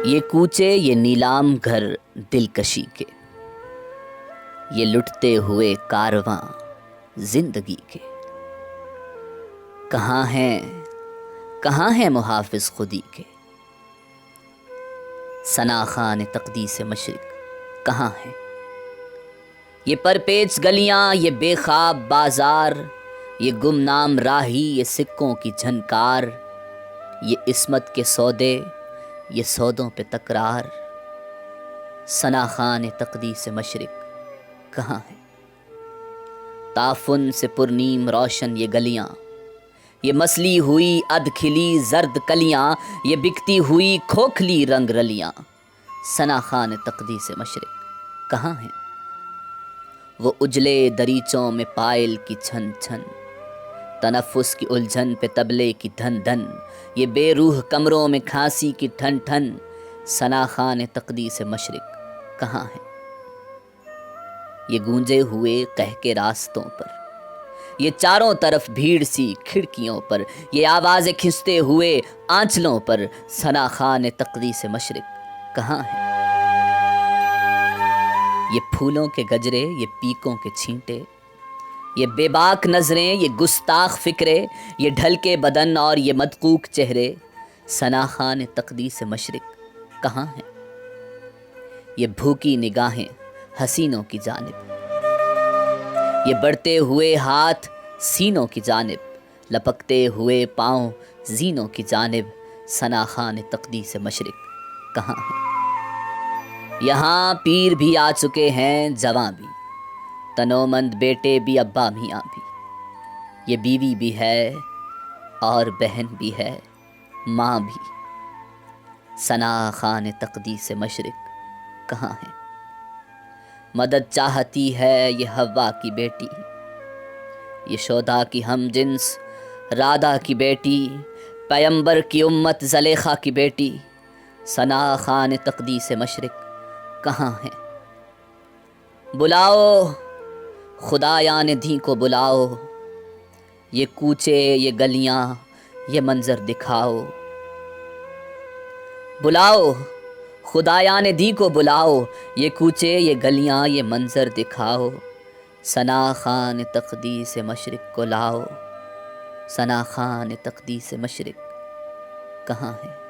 یہ کوچے یہ نیلام گھر دلکشی کے، یہ لٹتے ہوئے کارواں زندگی کے، کہاں ہیں محافظ خودی کے، ثنا خان تقدیس مشرق کہاں ہیں؟ یہ پرپیچ گلیاں، یہ بے خواب بازار، یہ گمنام راہی، یہ سکوں کی جھنکار، یہ عصمت کے سودے، یہ سودوں پہ تکرار، ثنا خان تقدیس مشرق کہاں ہے؟ تعفن سے پرنیم روشن یہ گلیاں، یہ مسلی ہوئی ادھ کھلی زرد کلیاں، یہ بکتی ہوئی کھوکھلی رنگ رلیاں، ثنا خان تقدیس مشرق کہاں ہیں؟ وہ اجلے دریچوں میں پائل کی چھن چھن، تنفس کی الجھن پہ طبلے کی دھن دھن، یہ بے روح کمروں میں کھانسی کی ٹھن ٹھن، ثنا خان تقدیس مشرق کہاں ہے؟ یہ گونجے ہوئے قہ کے راستوں پر، یہ چاروں طرف بھیڑ سی کھڑکیوں پر، یہ آوازیں کھنچتے ہوئے آنچلوں پر، ثنا خان تقدیس مشرق کہاں ہے؟ یہ پھولوں کے گجرے، یہ پیکوں کے چھینٹے، یہ بے باک نظریں، یہ گستاخ فکرے، یہ ڈھل کے بدن اور یہ مدقوق چہرے، ثنا خان تقدیس مشرق کہاں ہیں؟ یہ بھوکی نگاہیں حسینوں کی جانب، یہ بڑھتے ہوئے ہاتھ سینوں کی جانب، لپکتے ہوئے پاؤں زینوں کی جانب، ثنا خان تقدیس مشرق کہاں ہیں؟ یہاں پیر بھی آ چکے ہیں، جواں بھی، تنومند بیٹے بھی، ابا میاں بھی، یہ بیوی بھی ہے اور بہن بھی ہے، ماں بھی، ثنا خان تقدیس مشرق کہاں ہے؟ مدد چاہتی ہے یہ حوا کی بیٹی، یشودا کی ہم جنس رادا کی بیٹی، پیمبر کی امت زلیخا کی بیٹی، ثنا خان تقدیس مشرق کہاں ہے؟ بلاؤ خدایان دھی کو بلاؤ، یہ کوچے یہ گلیاں یہ منظر دکھاؤ، بلاؤ خدایان دی کو بلاؤ، یہ کوچے یہ گلیاں یہ منظر دکھاؤ، ثنا خان تقدیس مشرق کو لاؤ، ثنا خان تقدیس مشرق کہاں ہے؟